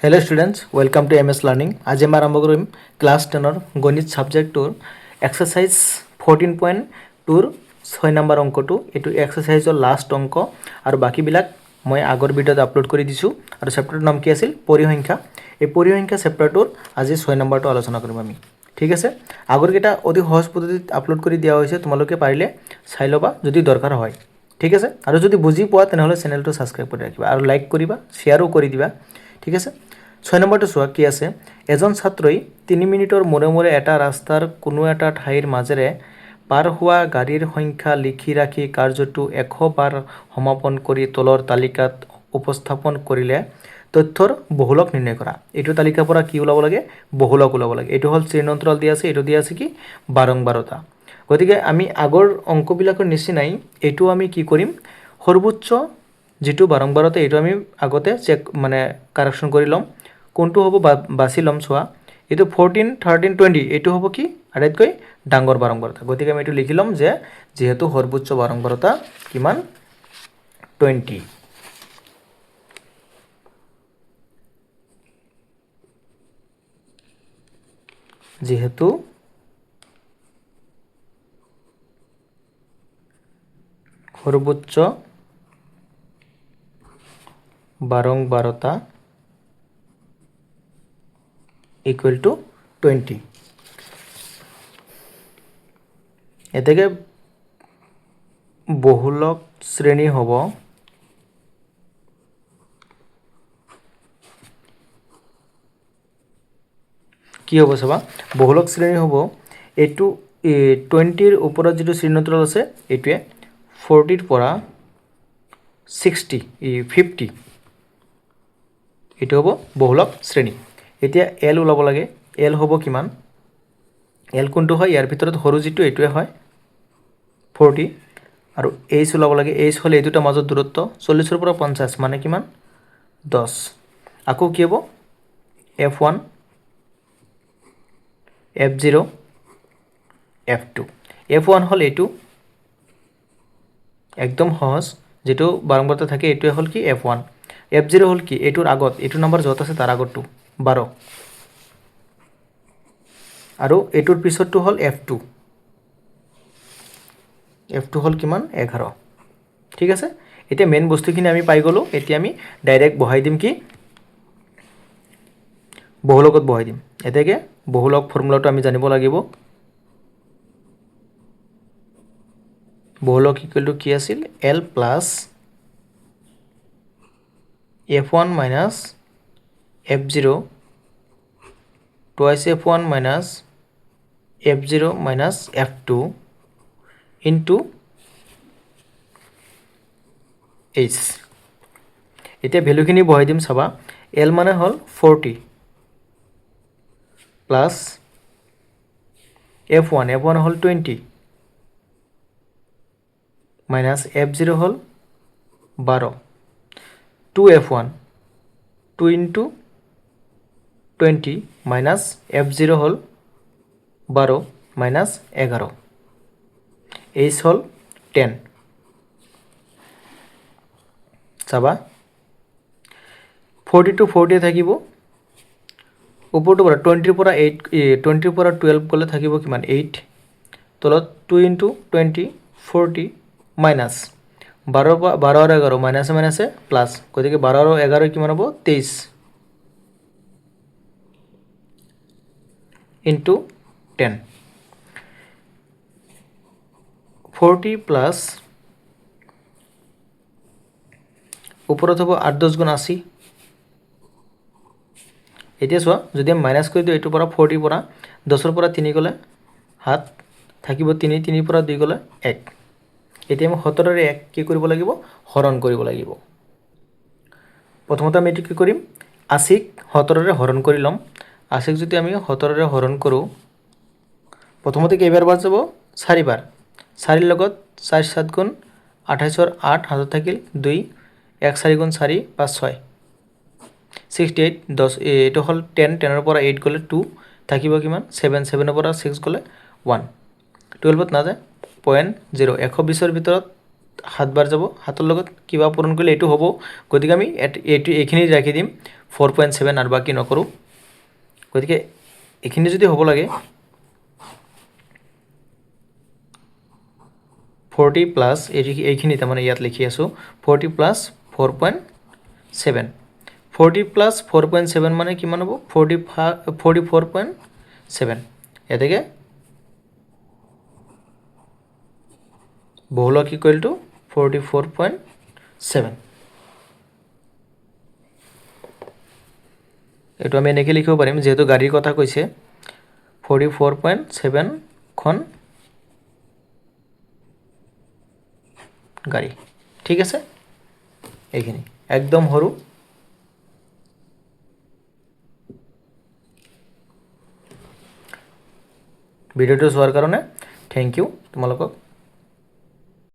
Hello students, welcome to MS Learning. আজি আমি আৰম্ভ কৰিম ক্লাছ 10ৰ গণিত সাবজেক্টৰ এক্সাৰসাইজ 14.2ৰ 6 নম্বৰ অংকটো। এটো এক্সাৰসাইজৰ লাষ্ট অংক আৰু বাকিবিলাক মই আগৰ ভিডিঅ'ত আপলোড কৰি দিছো আৰু চেপ্টাৰটোৰ নাম কি আছিল পৰিসংখ্যা। এই পৰিসংখ্যা চেপ্টাৰটোৰ আজি 6 নম্বৰটো আলোচনা কৰিম আমি। ঠিক আছে, আগৰ কেইটা অতি সহজ পদ্ধতিত আপলোড কৰি দিয়া হৈছে, তোমালোকে পাৰিলে চাই লবা যদি দৰকাৰ হয়। ঠিক আছে, আৰু যদি বুজি পোৱা তেনেহলে চেনেলটো সাবস্ক্ৰাইব কৰি ৰাখিবা আৰু লাইক কৰিবা, শেয়াৰো কৰি দিবা। ঠিক আছে, 6 নম্বৰটো চোৱা কি আছে। এজন ছাত্ৰই 3 মিনিটৰ মূৰে মূৰে এটা ৰাস্তাৰ কোনো এটা ঠাইৰ মাজেৰে পাৰ হোৱা গাড়ীৰ সংখ্যা লিখি ৰাখি কাৰ্যটো 100 বাৰ সমাপন কৰি তলৰ তালিকাত উপস্থাপন কৰিলে তথ্যৰ বহুলক নিৰ্ণয় কৰা। এইটো তালিকাৰ পৰা কি ওলাব লাগে? বহুলক ওলাব লাগে। এইটো হল শ্ৰেণীঅন্তৰাল দিয়া আছে, এইটো দিয়া আছে কি বাৰংবাৰতা। গতিকে আমি আগৰ অংকবিলাকৰ নিচিনাই এইটো আমি কি কৰিম, সৰ্বোচ্চ যেটো বাৰংবাৰতা এইটো আমি আগতে চেক মানে কাৰেকশন কৰি লম। কোনটো হ'ব বাছি লম চোৱা। এইটো 14, 13, 20 এইটো হ'ব কি আটাইতকৈ ডাঙৰ বাৰংবাৰতা। গতিকে আমি এইটো লিখি লম যে যেহেতু সৰ্বোচ্চ বাৰংবাৰতা কিমান 20। যেহেতু সর্বোচ্চ বারংবারতা ইকুয়াল টু 20। এতেকে বহুলক শ্রেণী হব কি হব চাবা, বহুলক শ্রেণী হব এইটো 20ৰ ওপৰত যেটো শ্ৰেণীঅন্তৰাল আছে এইটোৱে 40ৰ পৰা 60 50 এইটো হ'ব বহুলক শ্ৰেণী। এতিয়া এল ওলাব লাগে। এল হ'ব কিমান? এল কোনটো হয়? ইয়াৰ ভিতৰত সৰু যেটো এইটোৱে হয় 40 আৰু এইচ ওলাব লাগে। এইচ হলে এই দুটা মাজৰ দূৰত্ব 40ৰ পৰা 50 মানে কিমান 10। আকৌ কি হ'ব f1 f0 f2। f1 হল এইটো একদম সহজ, যেটো বাৰংবাৰতা থাকে এইটোৱে হল কি f1। f0 হল কি এইটোৰ আগত, এইটো নম্বৰ যত আছে তাৰ আগতটো 12 আৰু এইটোৰ পিছতটো হল f2। f2 হল কিমান 11। ঠিক আছে, এতিয়া মেইন বস্তুখিনি আমি পাই গলো। এতিয়া আমি ডাইৰেক্ট বহাই দিম কি বহুলকত বহাই দিম। এতেকে বহুলক ফৰ্মুলাটো আমি জানিব লাগিব। বহুলক ইকুয়াল টু কি আছিল l plus f1 minus f0 twice f1 minus f0 minus f2 into h। এতিয়া ভ্যালুখিনি বহাই দিম চাবা। l মানে হল 40 প্লাস f1 হল 20 মাইনাস f0 হল 12 2f1 2 into 20 মাইনাস f0 হল 12 মাইনাস 11 h হল 10। চাবা 40 to 40 থাকিব, উপৰটো পৰা 20 পৰা 8 20 পৰা 12 গলে থাকিব কিমান 8, তলত 2 into 20 40 মাইনাস 12 আৰু 11 মাইনাসে মাইনাসে প্লাস, গতিকে 12 আৰু 11 কিমান হ'ব 23 into 10। 40 প্লাস উপৰত হ'ব 8 10 গুণ 80। এতিয়া চোৱা যদি আমি মাইনাস কৰি দিও এইটোৰ পৰা 40 পৰা 10ৰ পৰা 3 গলে 7 থাকিব 3 3 পৰা 2 গলে 1। এতিয়া আমি 17ৰে 1 কি কৰিব লাগিব হৰণ কৰিব লাগিব। প্ৰথমতে আমি এটো কি কৰিম 80ক 17ৰে হৰণ কৰি লম। 80ক যদি আমি 17ৰে হৰণ কৰো প্ৰথমতে কেইবাৰ বাৰ যাব 4 বাৰ। 4ৰ লগত 4 7 গুণ 28ৰ 8 হাতত থাকিল 2 1 4 গুণ 4 5 6 68 10 এইটো হল 10 10ৰ পৰা 8 গলে 2 থাকিব কিমান 7 7ৰ পৰা 6 গলে 1 12ত না যায় 0.0 120ৰ ভিতৰত 7 বাৰ যাব 7ৰ লগত কিবা পূৰণ কৰিলে এইটো হ'ব গতিকে আমি এইটো এইখিনি ৰাখি দিম 4.7 আৰু বাকি নকৰো গতিকে এইখিনি যদি হ'ব লাগে 40 প্লাস এইখিনি তাৰমানে ইয়াত লিখি আছো 40 প্লাস 4.7 40 প্লাস 4.7 মানে কিমান হ'ব 44.7 এতেকে বহুলক ইকুৱেল টু 44.7 এটো আমি এনেকৈ লিখিব পাৰিম যেহেতু গাড়ীৰ কথা কৈছে 44.7 খন গাড়ী ঠিক আছে এইখিনি একদম সৰু ভিডিওটো চোৱাৰ কাৰণে থ্যাংক ইউ তোমালোকক